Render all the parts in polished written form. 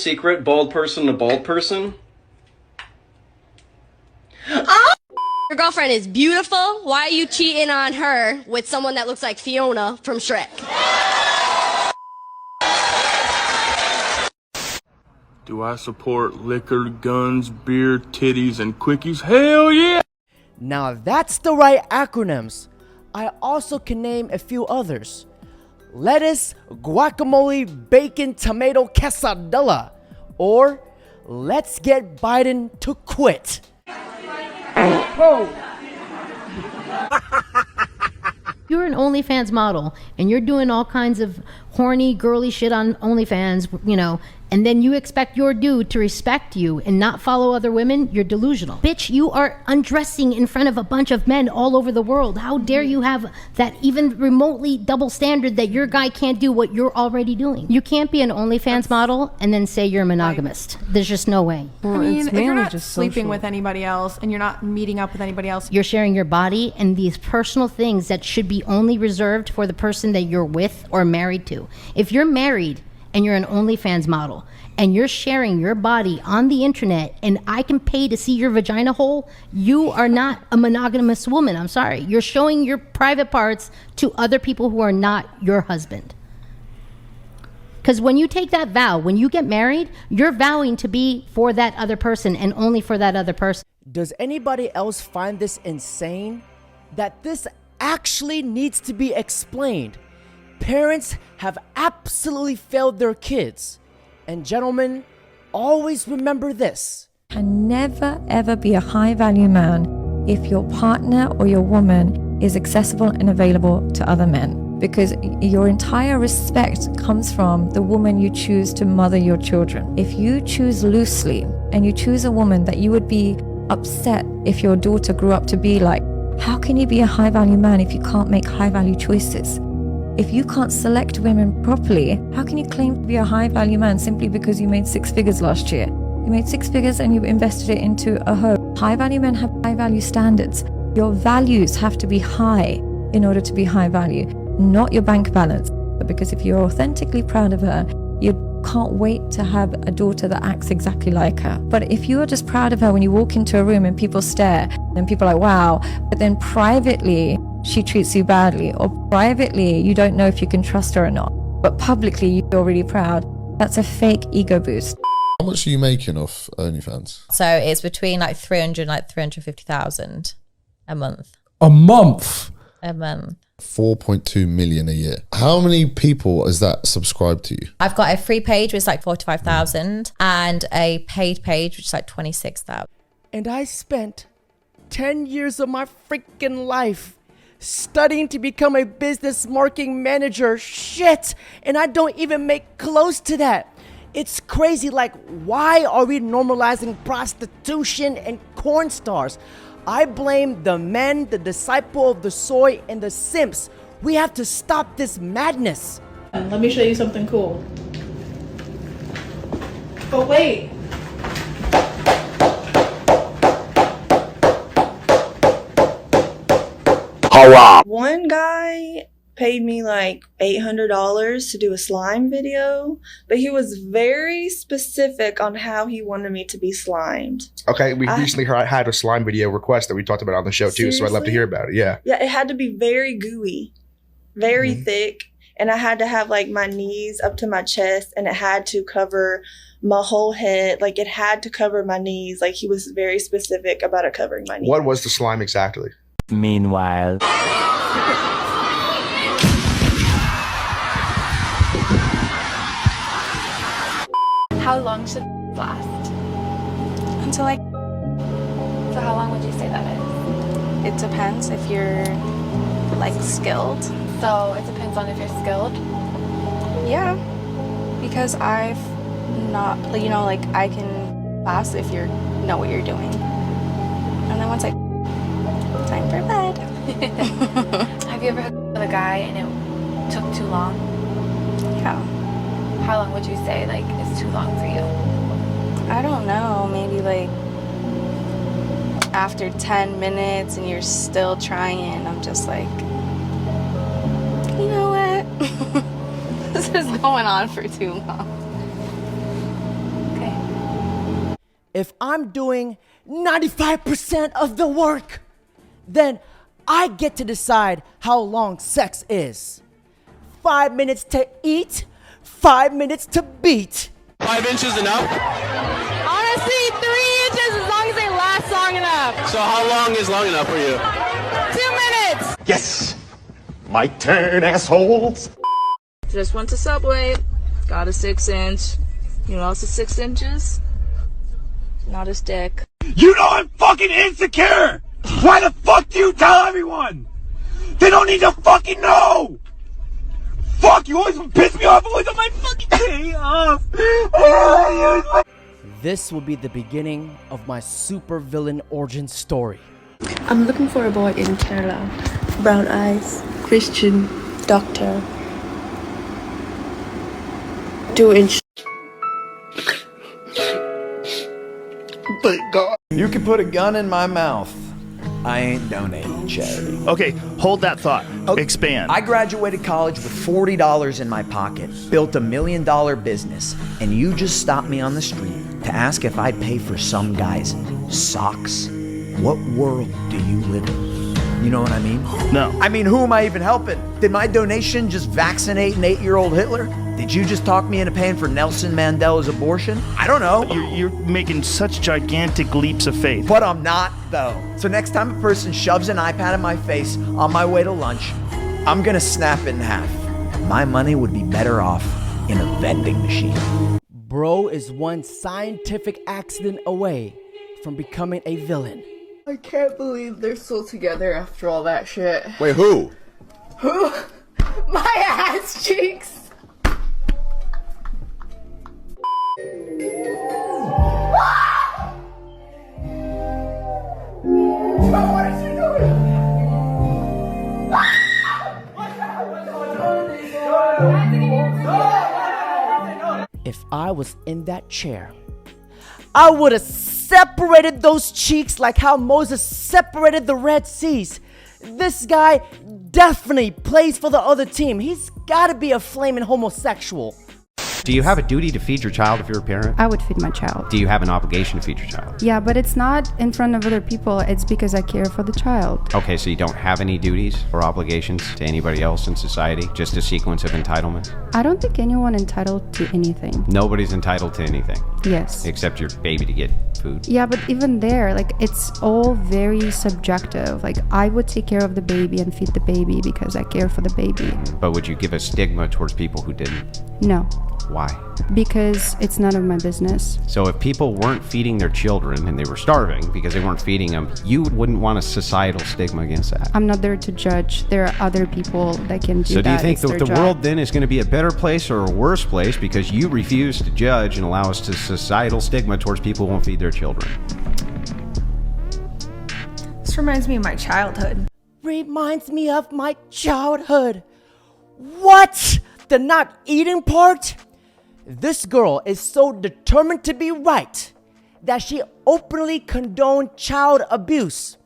secret? Bald person to bald person? Your girlfriend is beautiful. Why are you cheating on her with someone that looks like Fiona from Shrek? Do I support liquor, guns, beer, titties, and quickies? Hell yeah! Now that's the right acronyms. I also can name a few others. Lettuce, guacamole, bacon, tomato, quesadilla. Or let's get Biden to quit. Whoa. You're an OnlyFans model and you're doing all kinds of horny, girly shit on OnlyFans, you know, and then you expect your dude to respect you and not follow other women. You're delusional. Bitch, you are undressing in front of a bunch of men all over the world. How dare you have that even remotely double standard that your guy can't do what you're already doing? You can't be an OnlyFans model and then say you're a monogamist. There's just no way. I mean, if you're not sleeping with anybody else and you're not meeting up with anybody else, you're sharing your body and these personal things that should be only reserved for the person that you're with or married to. If you're married and you're an OnlyFans model and you're sharing your body on the internet and I can pay to see your vagina hole, you are not a monogamous woman. I'm sorry. You're showing your private parts to other people who are not your husband. Because when you take that vow, when you get married, you're vowing to be for that other person and only for that other person. Does anybody else find this insane? That this actually needs to be explained. Parents have absolutely failed their kids. And gentlemen, always remember this. Can never ever be a high value man if your partner or your woman is accessible and available to other men. Because your entire respect comes from the woman you choose to mother your children. If you choose loosely and you choose a woman that you would be upset if your daughter grew up to be like, how can you be a high value man if you can't make high value choices? If you can't select women properly, how can you claim to be a high value man simply because you made 6 figures last year? You made 6 figures and you invested it into a home. High value men have high value standards. Your values have to be high in order to be high value, not your bank balance. But because if you're authentically proud of her, you can't wait to have a daughter that acts exactly like her. But if you are just proud of her when you walk into a room and people stare, then people are like, wow, but then privately, she treats you badly, or privately, you don't know if you can trust her or not. But publicly, you're really proud. That's a fake ego boost. How much are you making off OnlyFans? So it's between like 300, like 350,000 a month. A month? A month. 4.2 million a year. How many people is that subscribed to you? I've got a free page which is like 45,000 and a paid page which is like 26,000. And I spent 10 years of my freaking life studying to become a business marketing manager. Shit! And I don't even make close to that. It's crazy. Like, why are we normalizing prostitution and corn stars? I blame the men, the disciple of the soy, and the simps. We have to stop this madness. Let me show you something cool. But wait. One guy paid me like $800 to do a slime video, but he was very specific on how he wanted me to be slimed. Okay, we recently had a slime video request that we talked about on the show too, so I'd love to hear about it. Yeah. Yeah, it had to be very gooey, very thick, and I had to have like my knees up to my chest, and it had to cover my whole head. Like it had to cover my knees. Like he was very specific about it covering my knees. What was the slime exactly? Meanwhile. How long should last? until I... So how long would you say that is? It depends if you're like skilled. So it depends on if you're skilled? Yeah, because I've not, you know, like I can pass if you know what you're doing. And then once time for bed. Have you ever hooked up with a guy and it took too long? Yeah. How long would you say like is too long for you? I don't know, maybe like after 10 minutes and you're still trying, I'm just like, you know what? This is going on for too long. If I'm doing 95% of the work, then I get to decide how long sex is. 5 minutes to eat, 5 minutes to beat. 5 inches enough? Honestly, 3 inches as long as they last long enough. So how long is long enough for you? 2 minutes. Yes! My turn, assholes! Just went to Subway, got a 6-inch. You know what's 6 inches? Not his dick. You know I'm fucking insecure! Why the fuck do you tell everyone? They don't need to fucking know! Fuck, you always piss me off always on my fucking day off! This will be the beginning of my supervillain origin story. I'm looking for a boy in Kerala. Brown eyes, Christian, doctor. 2-inch. Thank God. You can put a gun in my mouth. I ain't donating to charity. Okay, hold that thought. Expand. I graduated college with $40 in my pocket, built $1 million business, and you just stopped me on the street to ask if I'd pay for some guy's socks? What world do you live in? You know what I mean? No. I mean, who am I even helping? Did my donation just vaccinate an 8-year-old Hitler? Did you just talk me into paying for Nelson Mandela's abortion? I don't know. You're making such gigantic leaps of faith. But I'm not, though. So next time a person shoves an iPad in my face on my way to lunch, I'm gonna snap it in half. My money would be better off in a vending machine. Bro is one scientific accident away from becoming a villain. I can't believe they're still together after all that shit. Wait, who? Who? My ass cheeks! What is she doing? If I was in that chair, I would have separated those cheeks like how Moses separated the Red Seas. This guy definitely plays for the other team. He's gotta be a flaming homosexual. Do you have a duty to feed your child if you're a parent? I would feed my child. Do you have an obligation to feed your child? Yeah, but it's not in front of other people. It's because I care for the child. Okay, so you don't have any duties or obligations to anybody else in society? Just a sequence of entitlements? I don't think anyone entitled to anything. Nobody's entitled to anything? Yes. Except your baby to get food? Yeah, but even there, like, it's all very subjective. Like, I would take care of the baby and feed the baby because I care for the baby. But would you give a stigma towards people who didn't? No. Why? Because it's none of my business. So if people weren't feeding their children and they were starving because they weren't feeding them, you wouldn't want a societal stigma against that? I'm not there to judge. There are other people that can do that. So do you think It's that their the job. world then is going to be a better place or a worse place because you refuse to judge and allow us to societal stigma towards people who won't feed their children? This reminds me of my childhood. Reminds me of my childhood. What? The not eating part? This girl is so determined to be right that she openly condoned child abuse.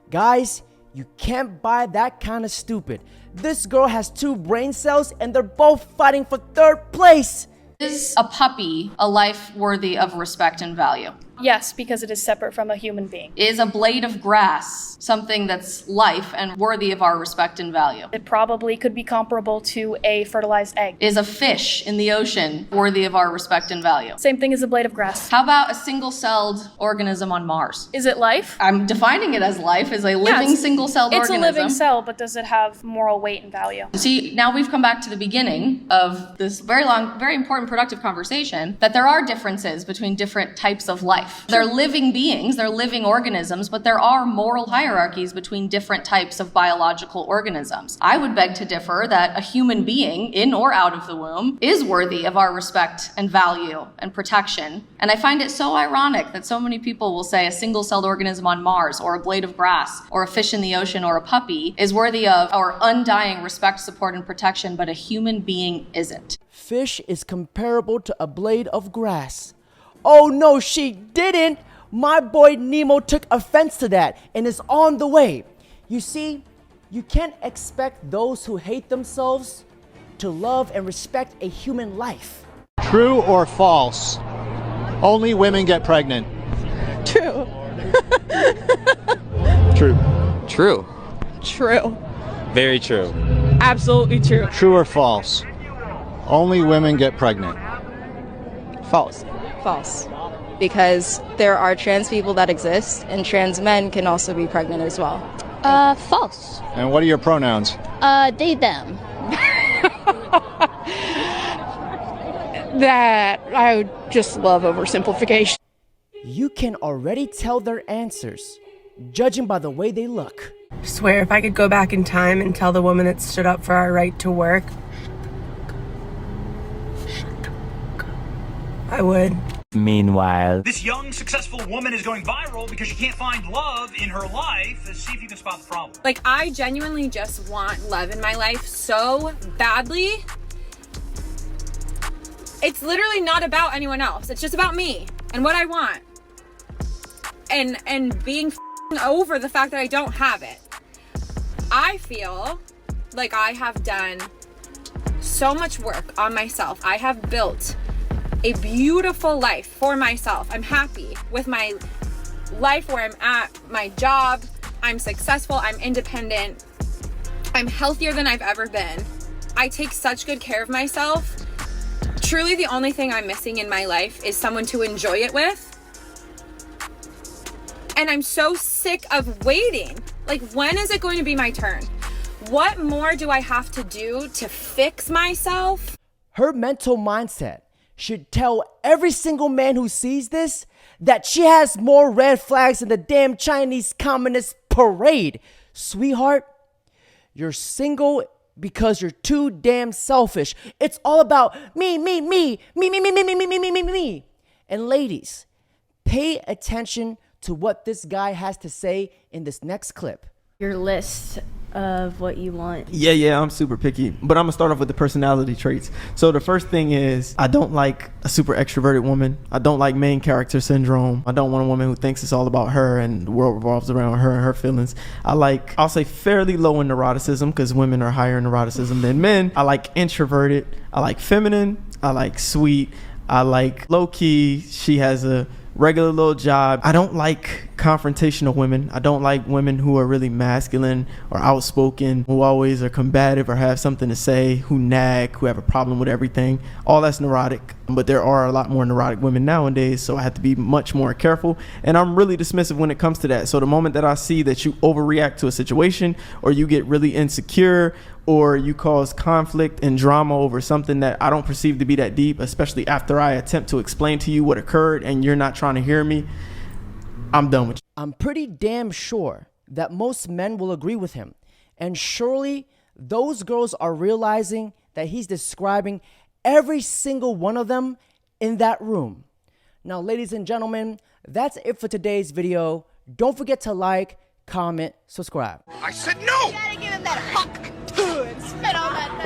Guys, you can't buy that kind of stupid. This girl has 2 brain cells and they're both fighting for 3rd place. Is a puppy a life worthy of respect and value? Yes, because it is separate from a human being. Is a blade of grass something that's life and worthy of our respect and value? It probably could be comparable to a fertilized egg. Is a fish in the ocean worthy of our respect and value? Same thing as a blade of grass. How about a single-celled organism on Mars? Is it life? I'm defining it as life, as a living single-celled organism. It's a living cell, but does it have moral weight and value? See, now we've come back to the beginning of this very long, very important, productive conversation, that there are differences between different types of life. They're living beings, they're living organisms, but there are moral hierarchies between different types of biological organisms. I would beg to differ that a human being, in or out of the womb, is worthy of our respect and value and protection. And I find it so ironic that so many people will say a single-celled organism on Mars, or a blade of grass, or a fish in the ocean, or a puppy is worthy of our undying respect, support, and protection, but a human being isn't. Fish is comparable to a blade of grass. Oh no, she didn't! My boy Nemo took offense to that and is on the way. You see, you can't expect those who hate themselves to love and respect a human life. True or false? Only women get pregnant. True. True. True. True. Very true. Absolutely true. True or false? Only women get pregnant. False. False. Because there are trans people that exist, and trans men can also be pregnant as well. False. And what are your pronouns? They, them. That I would just love oversimplification. You can already tell their answers, judging by the way they look. Swear, if I could go back in time and tell the woman that stood up for our right to work, I would. Meanwhile, this young, successful woman is going viral because she can't find love in her life. Let's see if you can spot the problem. Like, I genuinely just want love in my life so badly. It's literally not about anyone else. It's just about me and what I want. And being over the fact that I don't have it. I feel like I have done so much work on myself. I have built a beautiful life for myself. I'm happy with my life where I'm at, my job. I'm successful. I'm independent. I'm healthier than I've ever been. I take such good care of myself. Truly, the only thing I'm missing in my life is someone to enjoy it with. And I'm so sick of waiting. Like, when is it going to be my turn? What more do I have to do to fix myself? Her mental mindset should tell every single man who sees this that she has more red flags than the damn Chinese Communist parade. Sweetheart, you're single because you're too damn selfish. It's all about me. And ladies, pay attention to what this guy has to say in this next clip. Your list of what you want. Yeah, I'm super picky, but I'm gonna start off with the personality traits. So the first thing is, I don't like a super extroverted woman. I don't like main character syndrome. I don't want a woman who thinks it's all about her and the world revolves around her and her feelings. I'll say fairly low in neuroticism, because women are higher in neuroticism than men. I like introverted. I like feminine. I like sweet. I like low key. She has a regular little job. I don't like confrontational women. I don't like women who are really masculine or outspoken, who always are combative or have something to say, who nag, who have a problem with everything. All that's neurotic. But there are a lot more neurotic women nowadays, so I have to be much more careful. And I'm really dismissive when it comes to that. So the moment that I see that you overreact to a situation, or you get really insecure, or you cause conflict and drama over something that I don't perceive to be that deep, especially after I attempt to explain to you what occurred and you're not trying to hear me, I'm done with you. I'm pretty damn sure that most men will agree with him. And surely those girls are realizing that he's describing every single one of them in that room. Now, ladies and gentlemen, that's it for today's video. Don't forget to like, comment, subscribe. I said no! You gotta give him that hawk and spit on that